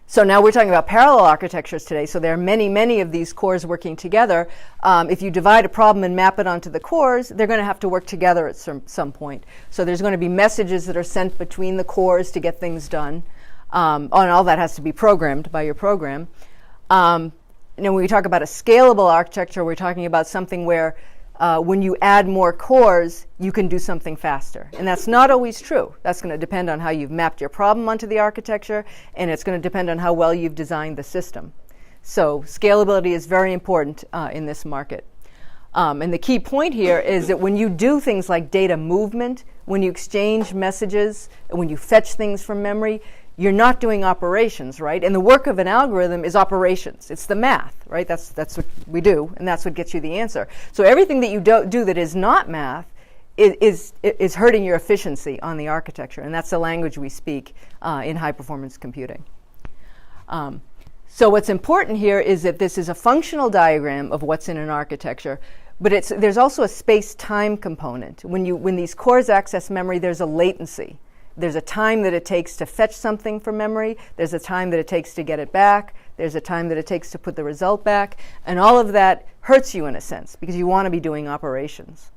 So now we're talking about parallel architectures today. So there are many, many of these cores working together. If you divide a problem and map it onto the cores, they're going to have to work together at some point. So there's going to be messages that are sent between the cores to get things done. And all that has to be programmed by your program. And when we talk about a scalable architecture, we're talking about something where when you add more cores, you can do something faster. And that's not always true. That's going to depend on how you've mapped your problem onto the architecture, and it's going to depend on how well you've designed the system. So scalability is very important in this market. And the key point here is that when you do things like data movement, when you exchange messages, when you fetch things from memory, you're not doing operations, right? And the work of an algorithm is operations. It's the math, right? That's what we do, and that's what gets you the answer. So everything that you do that is not math is hurting your efficiency on the architecture, and that's the language we speak in high-performance computing. So what's important here is that this is a functional diagram of what's in an architecture, but there's also a space-time component. When these cores access memory, there's a latency. There's a time that it takes to fetch something from memory. There's a time that it takes to get it back. There's a time that it takes to put the result back. And all of that hurts you in a sense because you want to be doing operations.